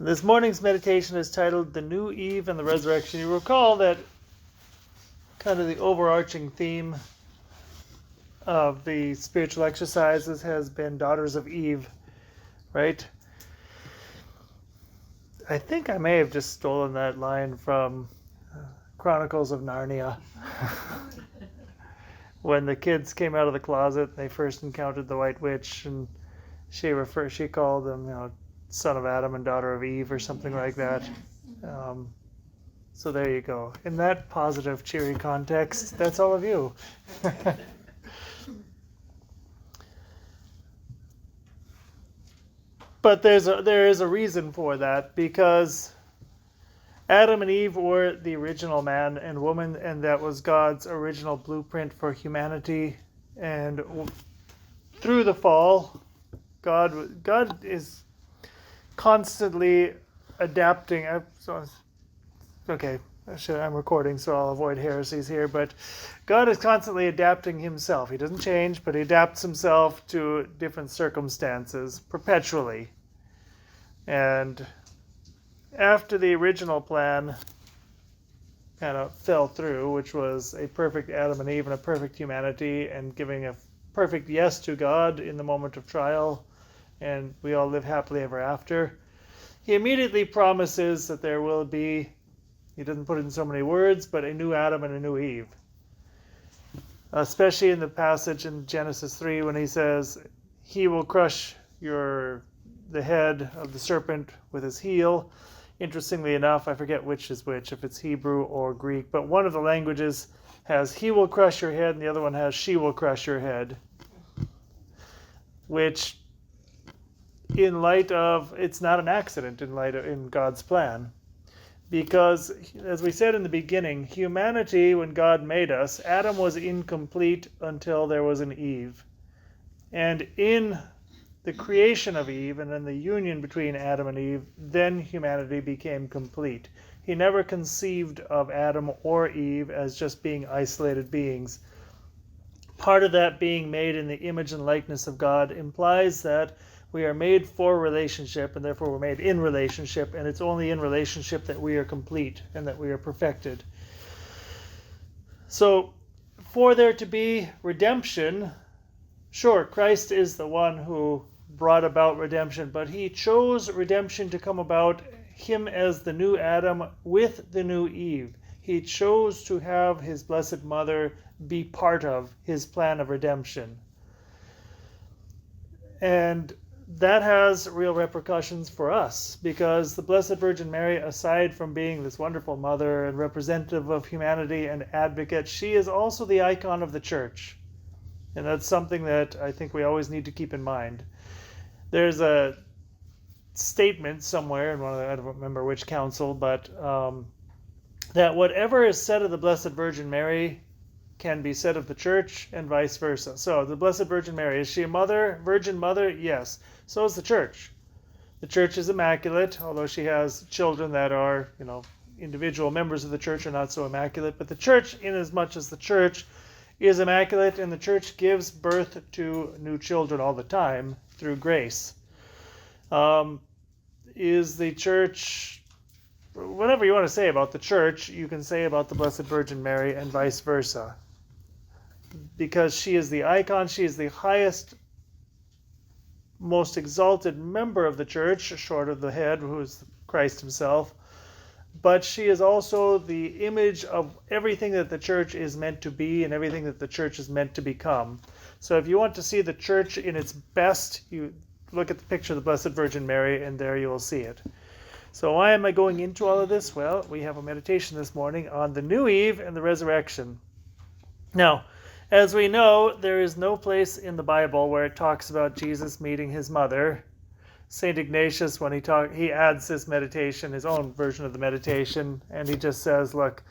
This morning's meditation is titled The New Eve and the Resurrection. You recall that kind of the overarching theme of the spiritual exercises has been Daughters of Eve, right? I think I may have just stolen that line from Chronicles of Narnia. When the kids came out of the closet, they first encountered the White Witch, and she called them, son of Adam and daughter of Eve, or something like that. So there you go. In that positive, cheery context, that's all of you. But there is a reason for that, because Adam and Eve were the original man and woman, and that was God's original blueprint for humanity. And through the fall, God is constantly adapting. I'm recording, so I'll avoid heresies here, but God is constantly adapting himself. He doesn't change, but he adapts himself to different circumstances perpetually. And after the original plan kind of fell through, which was a perfect Adam and Eve and a perfect humanity, and giving a perfect yes to God in the moment of trial, and we all live happily ever after, he immediately promises that there will be, he doesn't put it in so many words, but a new Adam and a new Eve. Especially in the passage in Genesis 3 when he says, he will crush the head of the serpent with his heel. Interestingly enough, I forget which is which, if it's Hebrew or Greek, but one of the languages has he will crush your head and the other one has she will crush your head. Which, in light of, it's not an accident in God's plan. Because, as we said in the beginning, humanity, when God made us, Adam was incomplete until there was an Eve. And in the creation of Eve and in the union between Adam and Eve, then humanity became complete. He never conceived of Adam or Eve as just being isolated beings. Part of that being made in the image and likeness of God implies that we are made for relationship, and therefore we're made in relationship, and it's only in relationship that we are complete and that we are perfected. So, for there to be redemption, sure, Christ is the one who brought about redemption, but he chose redemption to come about, him as the new Adam with the new Eve. He chose to have his Blessed Mother be part of his plan of redemption. And that has real repercussions for us, because the Blessed Virgin Mary, aside from being this wonderful mother and representative of humanity and advocate, she is also the icon of the Church. And that's something that I think we always need to keep in mind. There's a statement somewhere in I don't remember which council, but that whatever is said of the Blessed Virgin Mary can be said of the Church and vice versa. So the Blessed Virgin Mary, is she a mother, virgin mother? Yes. So is the Church. The Church is immaculate, although she has children that are, individual members of the Church are not so immaculate. But the Church, inasmuch as the Church is immaculate and the Church gives birth to new children all the time through grace, is the Church, whatever you want to say about the Church, you can say about the Blessed Virgin Mary and vice versa. Because she is the icon, she is the highest, most exalted member of the Church, short of the head, who is Christ himself. But she is also the image of everything that the Church is meant to be and everything that the Church is meant to become. So if you want to see the Church in its best, you look at the picture of the Blessed Virgin Mary, and there you will see it. So why am I going into all of this? Well, we have a meditation this morning on the new Eve and the resurrection. Now, as we know, there is no place in the Bible where it talks about Jesus meeting his mother. St. Ignatius, when he adds this meditation, his own version of the meditation, and he just says, look,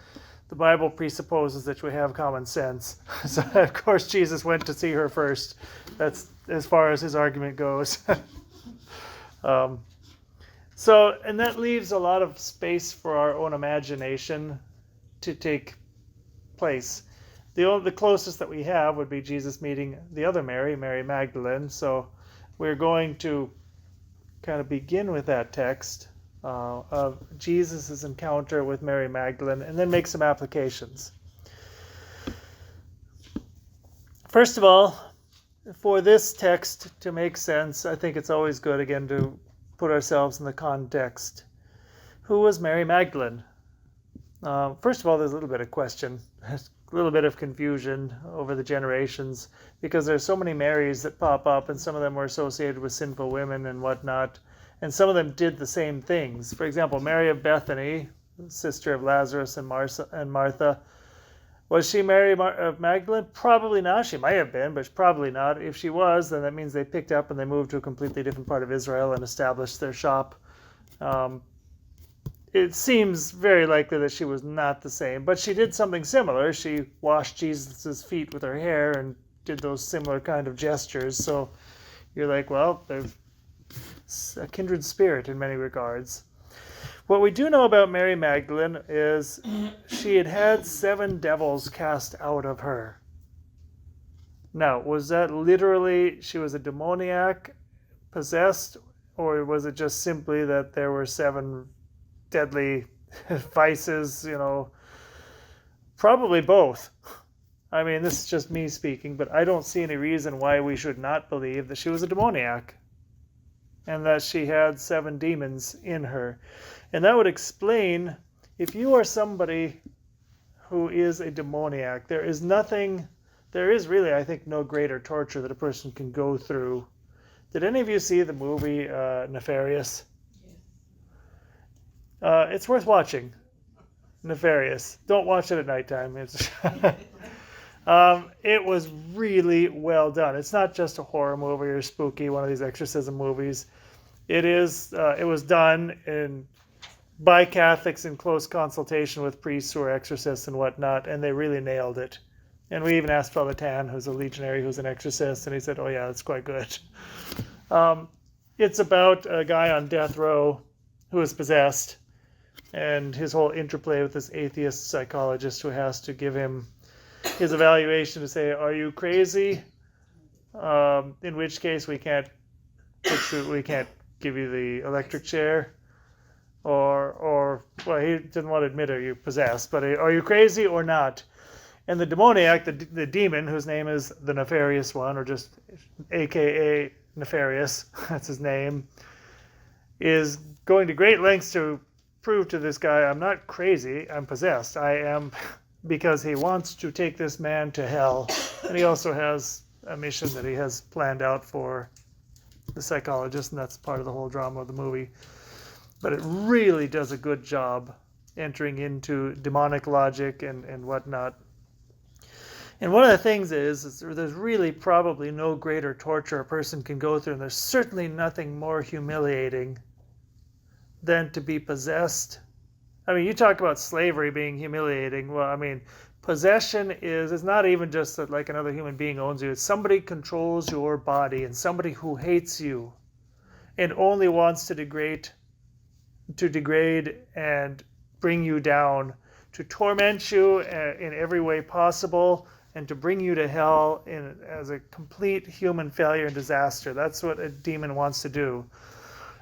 the Bible presupposes that we have common sense. So, of course, Jesus went to see her first. That's as far as his argument goes. And that leaves a lot of space for our own imagination to take place. The closest that we have would be Jesus meeting the other Mary, Mary Magdalene. So we're going to kind of begin with that text of Jesus' encounter with Mary Magdalene, and then make some applications. First of all, for this text to make sense, I think it's always good, again, to put ourselves in the context. Who was Mary Magdalene? First of all, there's a little bit of question, a little bit of confusion over the generations, because there's so many Marys that pop up, and some of them were associated with sinful women and whatnot, and some of them did the same things. For example, Mary of Bethany, sister of Lazarus and Martha, was she Mary of Magdalene? Probably not. She might have been, but probably not. If she was, then that means they picked up and they moved to a completely different part of Israel and established their shop. It seems very likely that she was not the same, but she did something similar. She washed Jesus' feet with her hair and did those similar kind of gestures. So you're like, well, they're a kindred spirit in many regards. What we do know about Mary Magdalene is she had had 7 devils cast out of her. Now, was that literally she was a demoniac, possessed, or was it just simply that there were 7 deadly vices, Probably both. I mean, this is just me speaking, but I don't see any reason why we should not believe that she was a demoniac and that she had 7 demons in her. And that would explain, if you are somebody who is a demoniac, there is really, I think, no greater torture that a person can go through. Did any of you see the movie Nefarious? It's worth watching. Nefarious. Don't watch it at nighttime. It was really well done. It's not just a horror movie or spooky, one of these exorcism movies. It was done by Catholics in close consultation with priests who are exorcists and whatnot, and they really nailed it. And we even asked Father Tan, who's a legionary, who's an exorcist, and he said, oh yeah, that's quite good. It's about a guy on death row who is possessed, and his whole interplay with this atheist psychologist who has to give him his evaluation to say, are you crazy? In which case we can't give you the electric chair. Or well, he didn't want to admit, are you possessed, but are you crazy or not? And the demoniac, the demon, whose name is the Nefarious One, or just AKA Nefarious, that's his name, is going to great lengths to prove to this guy, I'm not crazy, I'm possessed. I am, because he wants to take this man to hell. And he also has a mission that he has planned out for the psychologist, and that's part of the whole drama of the movie. But it really does a good job entering into demonic logic and whatnot. And one of the things is there's really probably no greater torture a person can go through, and there's certainly nothing more humiliating than to be possessed. I mean, you talk about slavery being humiliating. Well, I mean, possession it's not even just that like another human being owns you. It's somebody controls your body, and somebody who hates you and only wants to degrade and bring you down, to torment you in every way possible, and to bring you to hell as a complete human failure and disaster. That's what a demon wants to do.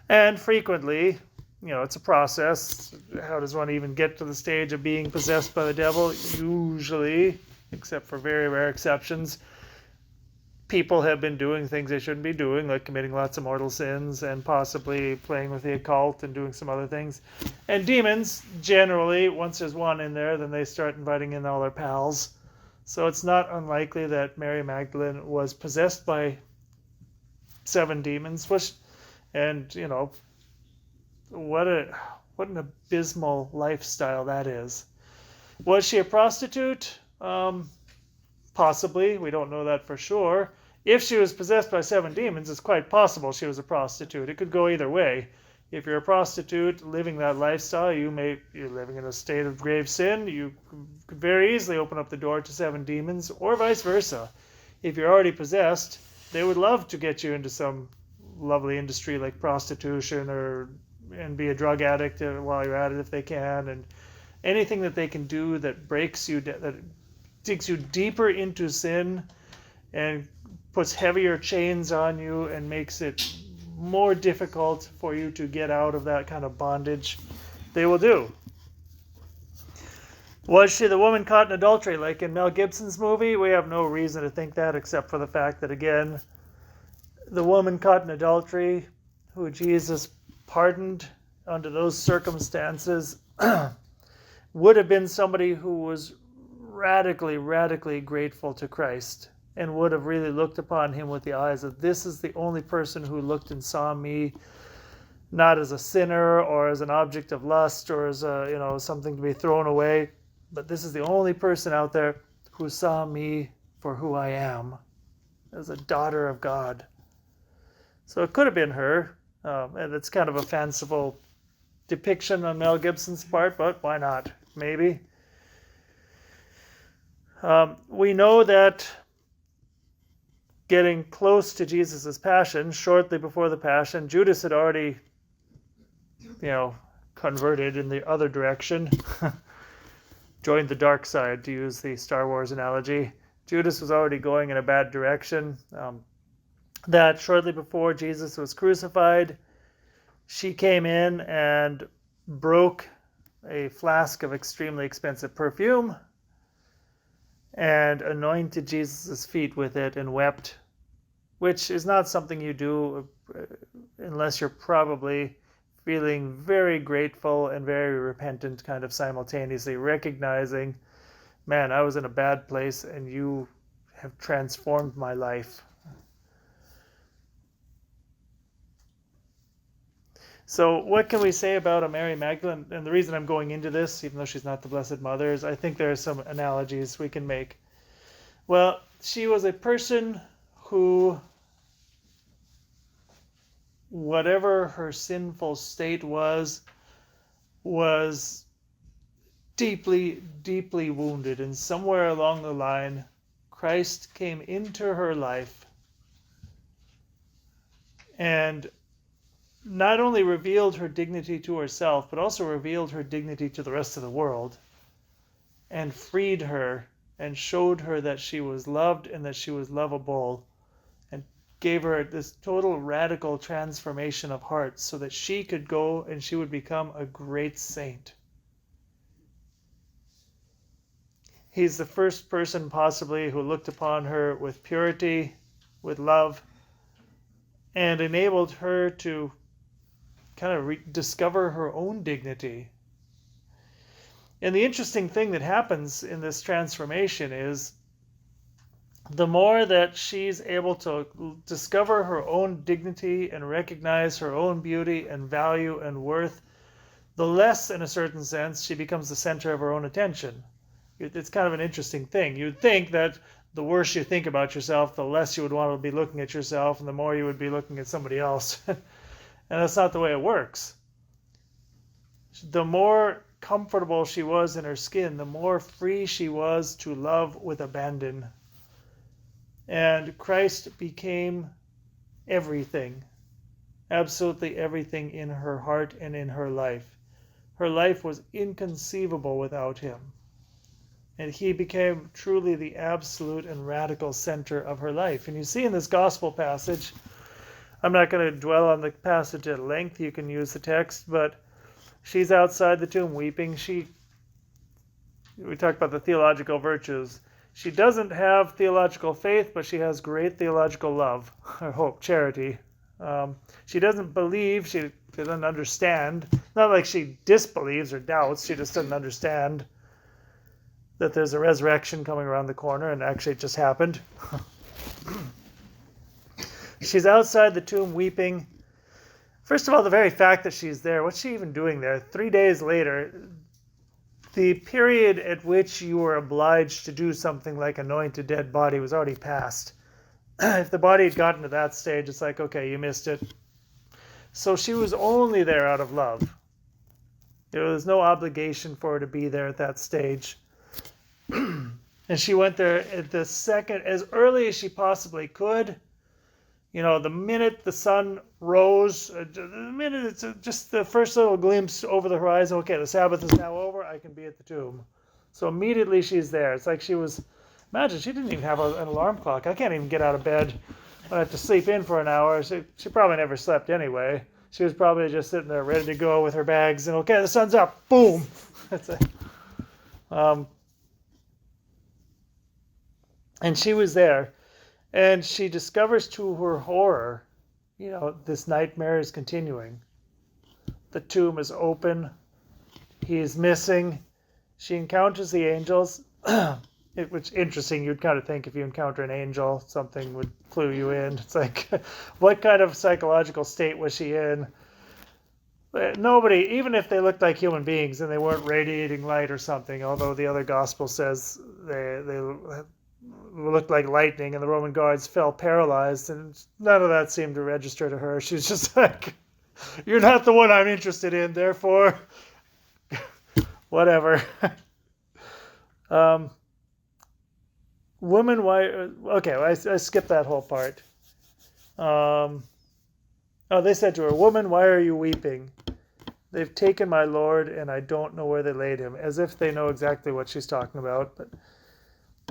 And frequently, it's a process. How does one even get to the stage of being possessed by the devil? Usually, except for very rare exceptions, people have been doing things they shouldn't be doing, like committing lots of mortal sins and possibly playing with the occult and doing some other things. And demons, generally, once there's one in there, then they start inviting in all their pals. So it's not unlikely that Mary Magdalene was possessed by 7 demons, and what an abysmal lifestyle that is. Was she a prostitute? Possibly. We don't know that for sure. If she was possessed by 7 demons, it's quite possible she was a prostitute. It could go either way. If you're a prostitute living that lifestyle, you're living in a state of grave sin. You could very easily open up the door to 7 demons, or vice versa. If you're already possessed, they would love to get you into some lovely industry like prostitution, and be a drug addict while you're at it if they can, and anything that they can do that breaks you, that digs you deeper into sin and puts heavier chains on you and makes it more difficult for you to get out of that kind of bondage, they will do. Was she the woman caught in adultery, like in Mel Gibson's movie? We have no reason to think that, except for the fact that, again, the woman caught in adultery, who Jesus pardoned under those circumstances, would have been somebody who was radically, radically grateful to Christ, and would have really looked upon him with the eyes of, this is the only person who looked and saw me not as a sinner or as an object of lust or as something to be thrown away, but this is the only person out there who saw me for who I am, as a daughter of God. So it could have been her, and it's kind of a fanciful depiction on Mel Gibson's part, but why not? Maybe. We know that getting close to Jesus' passion, shortly before the passion, Judas had already, converted in the other direction, joined the dark side, to use the Star Wars analogy. Judas was already going in a bad direction. That shortly before Jesus was crucified, she came in and broke a flask of extremely expensive perfume and anointed Jesus' feet with it and wept, which is not something you do unless you're probably feeling very grateful and very repentant, kind of simultaneously, recognizing, man, I was in a bad place and you have transformed my life. So what can we say about a Mary Magdalene? And the reason I'm going into this, even though she's not the Blessed Mother, is I think there are some analogies we can make. Well, she was a person who, whatever her sinful state was deeply, deeply wounded. And somewhere along the line, Christ came into her life and not only revealed her dignity to herself, but also revealed her dignity to the rest of the world, and freed her and showed her that she was loved and that she was lovable, and gave her this total radical transformation of heart so that she could go and she would become a great saint. He's the first person possibly who looked upon her with purity, with love, and enabled her to kind of rediscover her own dignity. And the interesting thing that happens in this transformation is the more that she's able to discover her own dignity and recognize her own beauty and value and worth, the less, in a certain sense, she becomes the center of her own attention. It's kind of an interesting thing. You'd think that the worse you think about yourself, the less you would want to be looking at yourself, and the more you would be looking at somebody else. And that's not the way it works. The more comfortable she was in her skin, the more free she was to love with abandon. And Christ became everything, absolutely everything in her heart and in her life. Her life was inconceivable without him. And he became truly the absolute and radical center of her life. And you see in this gospel passage, I'm not going to dwell on the passage at length. You can use the text, but she's outside the tomb weeping. We talked about the theological virtues. She doesn't have theological faith, but she has great theological love, or hope, charity. She doesn't believe. She doesn't understand. Not like she disbelieves or doubts. She just doesn't understand that there's a resurrection coming around the corner, and actually it just happened. She's outside the tomb weeping. First of all, the very fact that she's there, what's she even doing there? 3 days later, the period at which you were obliged to do something like anoint a dead body was already past. If the body had gotten to that stage, it's like, okay, you missed it. So she was only there out of love. There was no obligation for her to be there at that stage. And she went there at the second, as early as she possibly could. The minute the sun rose, the minute it's just the first little glimpse over the horizon, okay, the Sabbath is now over, I can be at the tomb. So immediately she's there. It's like she was, imagine, she didn't even have an alarm clock. I can't even get out of bed I have to sleep in for an hour. She probably never slept anyway. She was probably just sitting there ready to go with her bags and, okay, the sun's up, boom. That's it. And she was there, and she discovers to her horror, this nightmare is continuing. The tomb is open. He is missing. She encounters the angels, which is interesting. You'd kind of think if you encounter an angel, something would clue you in. It's like, what kind of psychological state was she in? Nobody, even if they looked like human beings and they weren't radiating light or something, although the other gospel says they looked like lightning and the Roman guards fell paralyzed, and none of that seemed to register to her. She was just like, you're not the one I'm interested in, therefore, whatever. Woman, why? Okay, I skipped that whole part. They said to her, woman, why are you weeping? They've taken my Lord, and I don't know where they laid him. As if they know exactly what she's talking about. But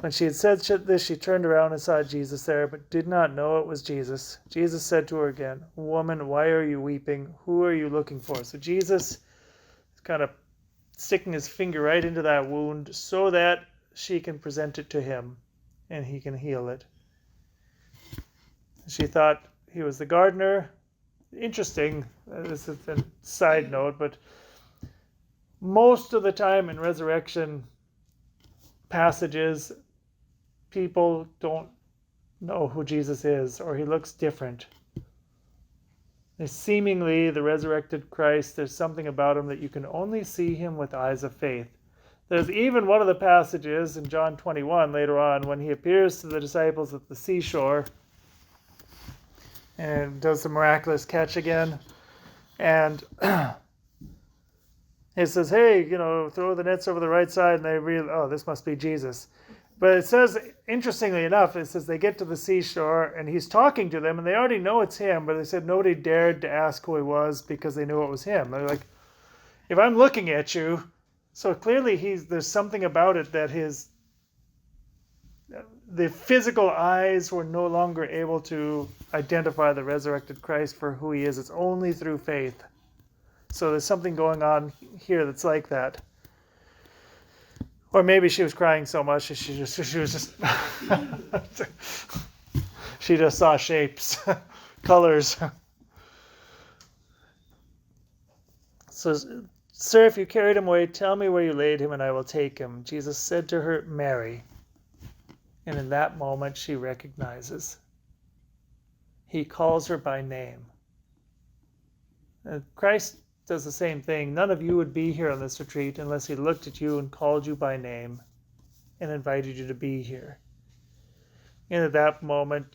when she had said this, she turned around and saw Jesus there, but did not know it was Jesus. Jesus said to her again, woman, why are you weeping? Who are you looking for? So Jesus is kind of sticking his finger right into that wound so that she can present it to him and he can heal it. She thought he was the gardener. Interesting, this is a side note, but most of the time in resurrection passages, people don't know who Jesus is, or he looks different. Seemingly, the resurrected Christ, there's something about him that you can only see him with eyes of faith. There's even one of the passages in John 21 later on when he appears to the disciples at the seashore and does the miraculous catch again. And he says, hey, throw the nets over the right side. And they realize, oh, this must be Jesus. But it says, interestingly enough, it says they get to the seashore and he's talking to them and they already know it's him. But they said nobody dared to ask who he was because they knew it was him. They're like, if I'm looking at you, so clearly there's something about it that the physical eyes were no longer able to identify the resurrected Christ for who he is. It's only through faith. So there's something going on here that's like that. Or maybe she was crying so much she was just she just saw shapes, colors. So, sir, if you carried him away, tell me where you laid him and I will take him. Jesus said to her, Mary. And in that moment, she recognizes. He calls her by name. And Christ does the same thing. None of you would be here on this retreat unless he looked at you and called you by name and invited you to be here. And at that moment,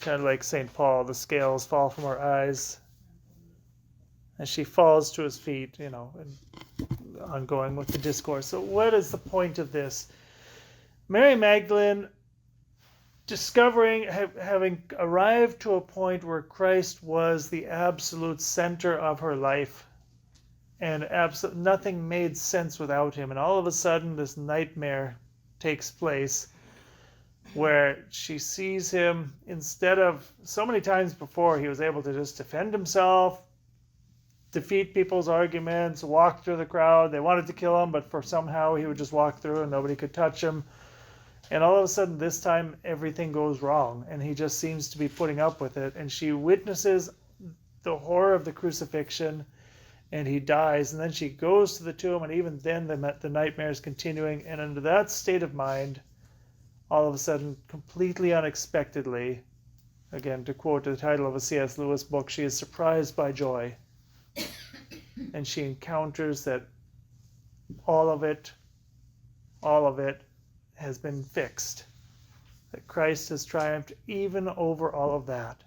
kind of like St. Paul, the scales fall from her eyes and she falls to his feet, and ongoing with the discourse. So what is the point of this? Mary Magdalene, discovering, having arrived to a point where Christ was the absolute center of her life, and nothing made sense without him, and all of a sudden this nightmare takes place where she sees him, instead of so many times before he was able to just defend himself, defeat people's arguments, walk through the crowd. They wanted to kill him, but somehow he would just walk through and nobody could touch him. And all of a sudden, this time, everything goes wrong, and he just seems to be putting up with it. And she witnesses the horror of the crucifixion, and he dies. And then she goes to the tomb, and even then, the nightmare is continuing. And under that state of mind, all of a sudden, completely unexpectedly, again, to quote the title of a C.S. Lewis book, she is surprised by joy. And she encounters that all of it has been fixed. That Christ has triumphed even over all of that.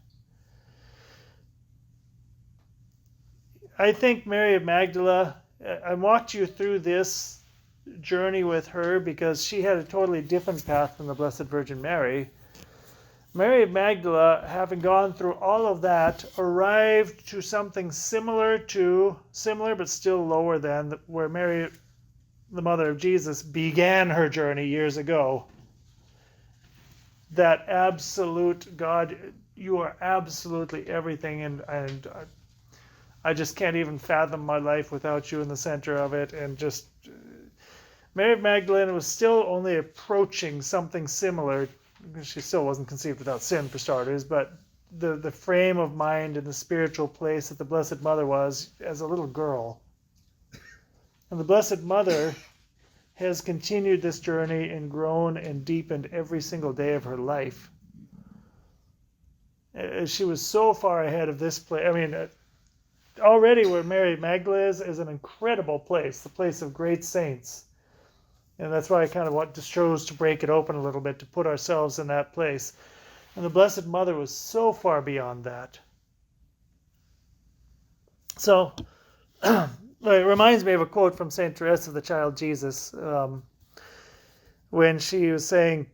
I think Mary of Magdala, I walked you through this journey with her because she had a totally different path than the Blessed Virgin Mary. Mary of Magdala, having gone through all of that, arrived to something similar but still lower than where Mary, the mother of Jesus, began her journey years ago. That absolute God, you are absolutely everything, and I just can't even fathom my life without you in the center of it. And just Mary Magdalene was still only approaching something similar. She still wasn't conceived without sin, for starters, but the frame of mind and the spiritual place that the Blessed Mother was as a little girl. And the Blessed Mother has continued this journey and grown and deepened every single day of her life. She was so far ahead of this place. I mean, already where Mary Magdalene is an incredible place, the place of great saints. And that's why I kind of chose to break it open a little bit, to put ourselves in that place. And the Blessed Mother was so far beyond that. So, it reminds me of a quote from St. Teresa of the Child Jesus, when she was saying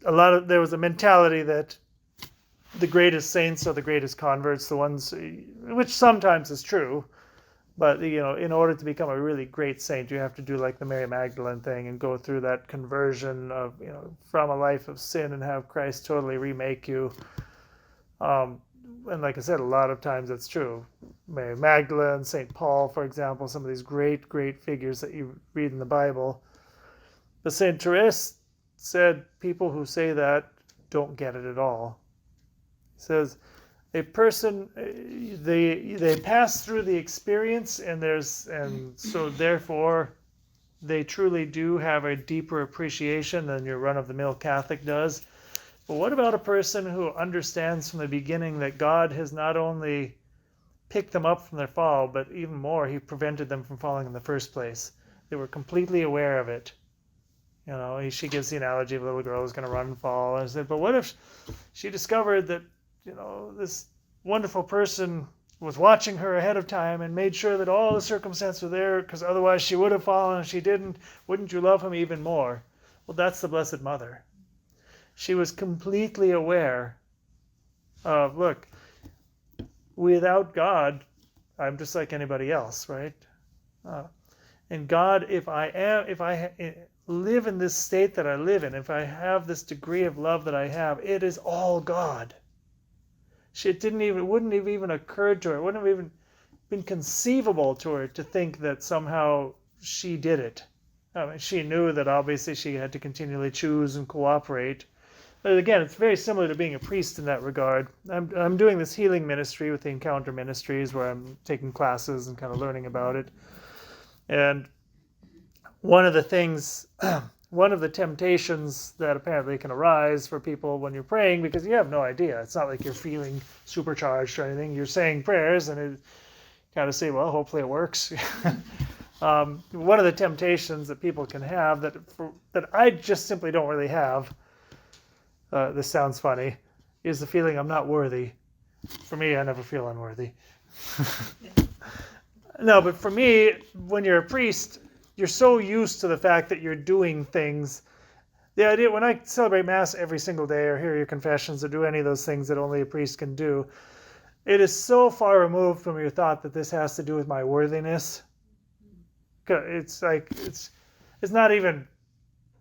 there was a mentality that the greatest saints are the greatest converts, the ones, which sometimes is true, but in order to become a really great saint, you have to do like the Mary Magdalene thing and go through that conversion of from a life of sin and have Christ totally remake you. And like I said, a lot of times that's true. Mary Magdalene, St. Paul, for example, some of these great, great figures that you read in the Bible. But St. Teresa said people who say that don't get it at all. He says, a person, they pass through the experience, and so therefore they truly do have a deeper appreciation than your run-of-the-mill Catholic does. But what about a person who understands from the beginning that God has not only picked them up from their fall, but even more, he prevented them from falling in the first place? They were completely aware of it. She gives the analogy of a little girl who's going to run and fall. And I said, but what if she discovered that this wonderful person was watching her ahead of time and made sure that all the circumstances were there, because otherwise she would have fallen, and she didn't. Wouldn't you love him even more? Well, that's the Blessed Mother. She was completely aware of, look, without God, I'm just like anybody else, right? And God, if I live in this state that I live in, if I have this degree of love that I have, it is all God. It wouldn't have even occurred to her, it wouldn't have even been conceivable to her to think that somehow she did it. I mean, she knew that obviously she had to continually choose and cooperate. But again, it's very similar to being a priest in that regard. I'm doing this healing ministry with the Encounter Ministries, where I'm taking classes and kind of learning about it. And one of the temptations that apparently can arise for people when you're praying, because you have no idea. It's not like you're feeling supercharged or anything. You're saying prayers, and you kind of say, well, hopefully it works. One of the temptations that people can have that I just simply don't really have, this sounds funny, is the feeling I'm not worthy. For me, I never feel unworthy. No, but for me, when you're a priest, you're so used to the fact that you're doing things. The idea, when I celebrate Mass every single day, or hear your confessions, or do any of those things that only a priest can do, it is so far removed from your thought that this has to do with my worthiness. It's like, it's not even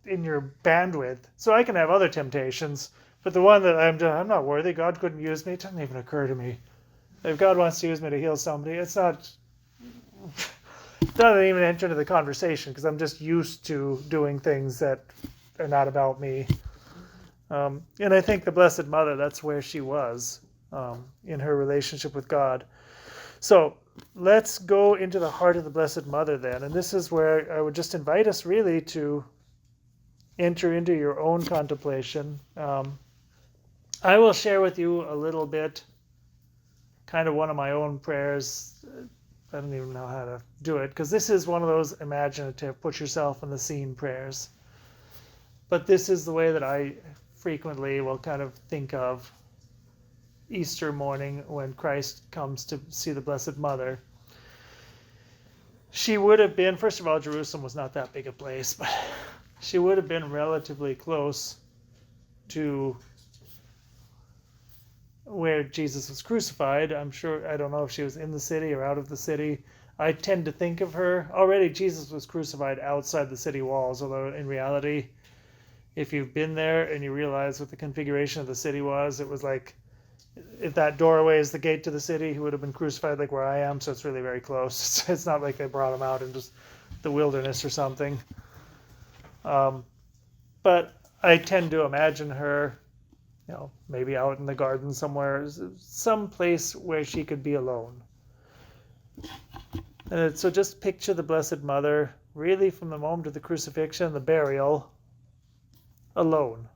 in your bandwidth. So I can have other temptations, but the one that I'm not worthy, God couldn't use me, it doesn't even occur to me. If God wants to use me to heal somebody, it doesn't even enter into the conversation, because I'm just used to doing things that are not about me. And I think the Blessed Mother, that's where she was in her relationship with God. So let's go into the heart of the Blessed Mother then. And this is where I would just invite us really to enter into your own contemplation. I will share with you a little bit, kind of one of my own prayers. I don't even know how to do it, because this is one of those imaginative, put yourself in the scene prayers. But this is the way that I frequently will kind of think of Easter morning when Christ comes to see the Blessed Mother. She would have been, first of all, Jerusalem was not that big a place, but she would have been relatively close to where Jesus was crucified. I'm sure, I don't know if she was in the city or out of the city. I tend to think of her, already Jesus was crucified outside the city walls, although in reality if you've been there and you realize what the configuration of the city was, it was like, if that doorway is the gate to the city, he would have been crucified like where I am, so it's really very close. It's not like they brought him out in just the wilderness or something. But I tend to imagine her, maybe out in the garden somewhere, some place where she could be alone. And so just picture the Blessed Mother, really from the moment of the crucifixion, the burial, alone.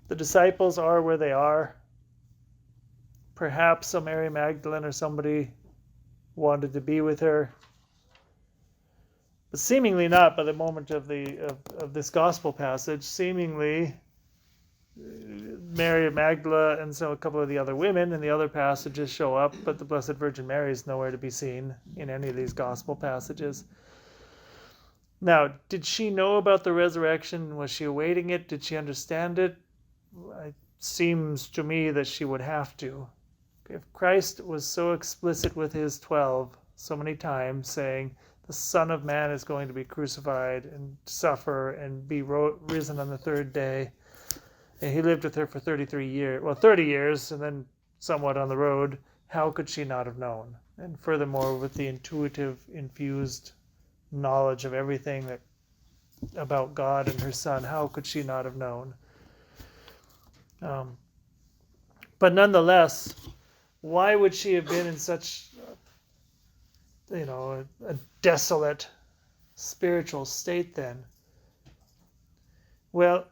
The disciples are where they are. Perhaps some Mary Magdalene or somebody wanted to be with her, but seemingly not by the moment of this gospel passage. Seemingly, Mary Magdalene and a couple of the other women in the other passages show up, but the Blessed Virgin Mary is nowhere to be seen in any of these gospel passages. Now, did she know about the resurrection? Was she awaiting it? Did she understand it? It seems to me that she would have to. If Christ was so explicit with his 12 so many times, saying the Son of Man is going to be crucified and suffer and be risen on the third day, and he lived with her for 30 years, and then somewhat on the road, how could she not have known? And furthermore, with the intuitive, infused knowledge of everything about God and her Son, how could she not have known? But nonetheless, why would she have been in such, a desolate spiritual state then? Well,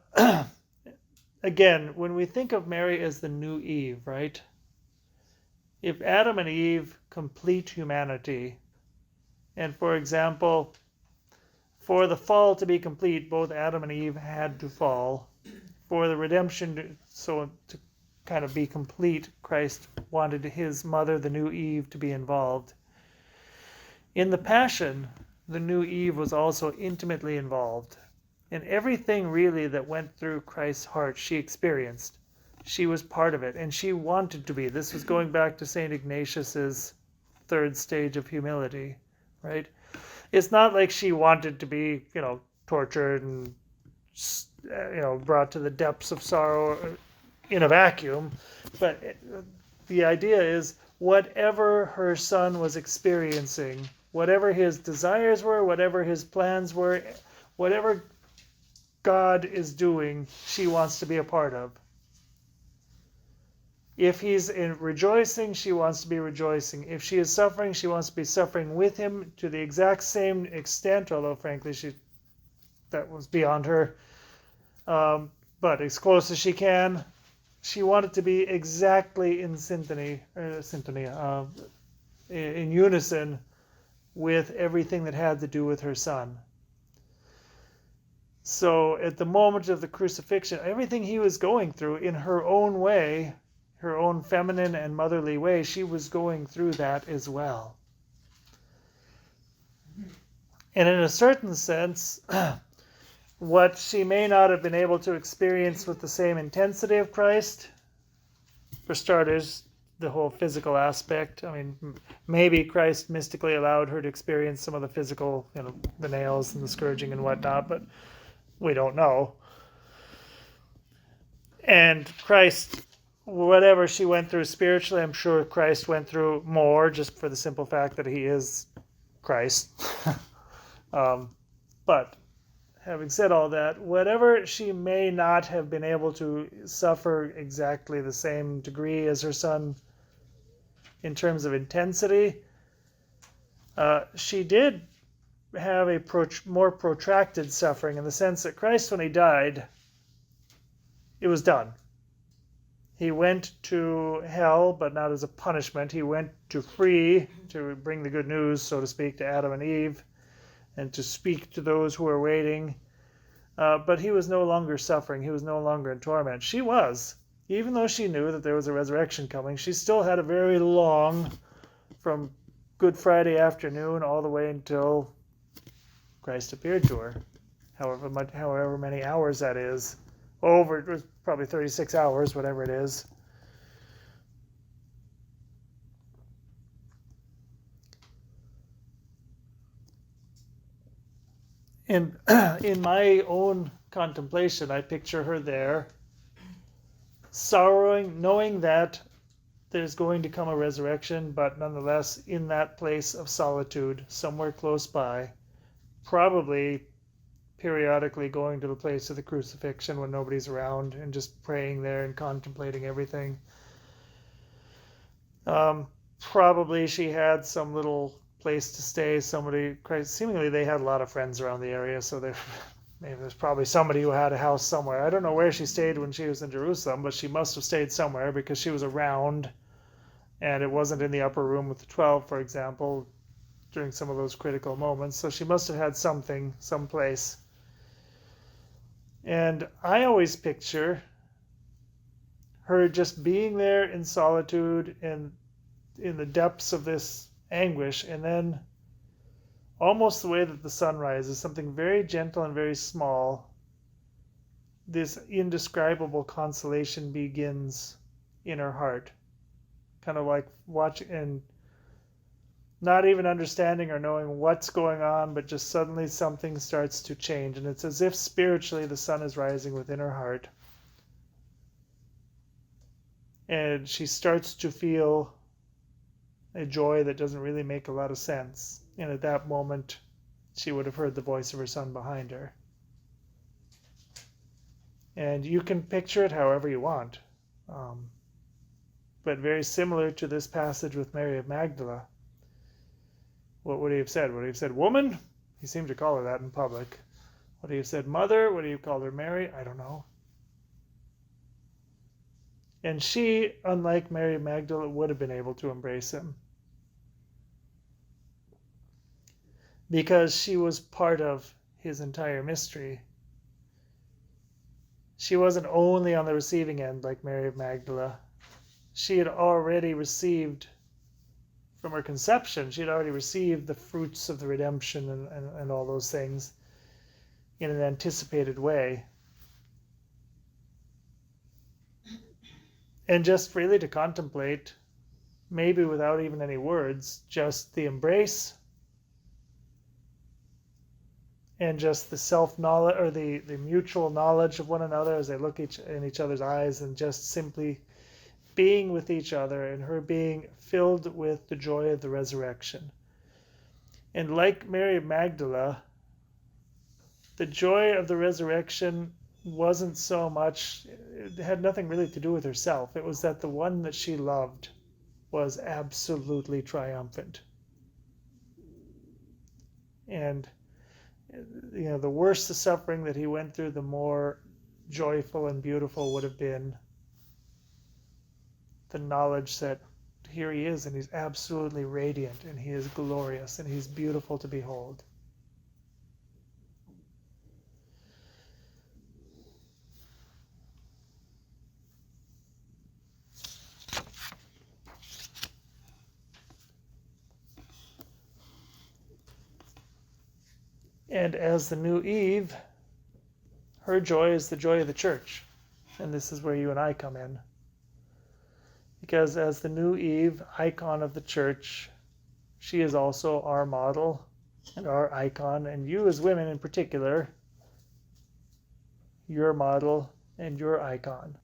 again, when we think of Mary as the new Eve, right? If Adam and Eve complete humanity, and for example, for the fall to be complete, both Adam and Eve had to fall. For the redemption, to kind of be complete, Christ wanted his mother, the new Eve, to be involved. In the Passion, the new Eve was also intimately involved. And everything really that went through Christ's heart, she experienced. She was part of it, and she wanted to be. This was going back to St. Ignatius's third stage of humility, right? It's not like she wanted to be, tortured and, brought to the depths of sorrow in a vacuum. But the idea is whatever her Son was experiencing, whatever his desires were, whatever his plans were, whatever God is doing, she wants to be a part of. If he's rejoicing, she wants to be rejoicing. If she is suffering, she wants to be suffering with him to the exact same extent, although frankly that was beyond her. But as close as she can, she wanted to be exactly in in unison with everything that had to do with her Son. So at the moment of the crucifixion, everything he was going through in her own way, her own feminine and motherly way, she was going through that as well. And in a certain sense, what she may not have been able to experience with the same intensity of Christ, for starters, the whole physical aspect. I mean, maybe Christ mystically allowed her to experience some of the physical, the nails and the scourging and whatnot, but we don't know. And Christ, whatever she went through spiritually, I'm sure Christ went through more, just for the simple fact that he is Christ. But having said all that, whatever she may not have been able to suffer exactly the same degree as her Son in terms of intensity, she did have a more protracted suffering, in the sense that Christ, when he died, it was done. He went to hell, but not as a punishment. He went to bring the good news, so to speak, to Adam and Eve, and to speak to those who were waiting. But he was no longer suffering. He was no longer in torment. She was. Even though she knew that there was a resurrection coming, she still had a very long, from Good Friday afternoon all the way until Christ appeared to her. However many hours that is. It was probably 36 hours, whatever it is. And in my own contemplation, I picture her there, sorrowing, knowing that there's going to come a resurrection, but nonetheless in that place of solitude, somewhere close by, probably periodically going to the place of the crucifixion when nobody's around and just praying there and contemplating everything. Probably she had some little place to stay. Seemingly they had a lot of friends around the area, so maybe there's probably somebody who had a house somewhere. I don't know where she stayed when she was in Jerusalem, but she must have stayed somewhere because she was around, and it wasn't in the upper room with the 12, for example, during some of those critical moments. So she must have had something, someplace. And I always picture her just being there in solitude and in the depths of this anguish, and then almost the way that the sun rises, something very gentle and very small, this indescribable consolation begins in her heart. Kind of like watching and not even understanding or knowing what's going on, but just suddenly something starts to change. And it's as if spiritually the sun is rising within her heart. And she starts to feel a joy that doesn't really make a lot of sense. And at that moment, she would have heard the voice of her son behind her. And you can picture it however you want. But very similar to this passage with Mary of Magdala. What would he have said? Would he have said, woman? He seemed to call her that in public. Would he have said, mother? Would he have called her Mary? I don't know. And she, unlike Mary of Magdala, would have been able to embrace him. Because she was part of his entire mystery. She wasn't only on the receiving end like Mary of Magdala. She had already received, from her conception, she had already received the fruits of the redemption and all those things in an anticipated way. And just really to contemplate, maybe without even any words, just the embrace and just the self-knowledge, or the mutual knowledge of one another as they look in each other's eyes, and just simply being with each other, and her being filled with the joy of the resurrection. And like Mary of Magdala, the joy of the resurrection wasn't so much, it had nothing really to do with herself. It was that the one that she loved was absolutely triumphant. And the worse the suffering that he went through, the more joyful and beautiful would have been the knowledge that here he is, and he's absolutely radiant, and he is glorious, and he's beautiful to behold. And as the new Eve, her joy is the joy of the church. And this is where you and I come in. Because as the new Eve, icon of the church, she is also our model and our icon. And you as women in particular, your model and your icon.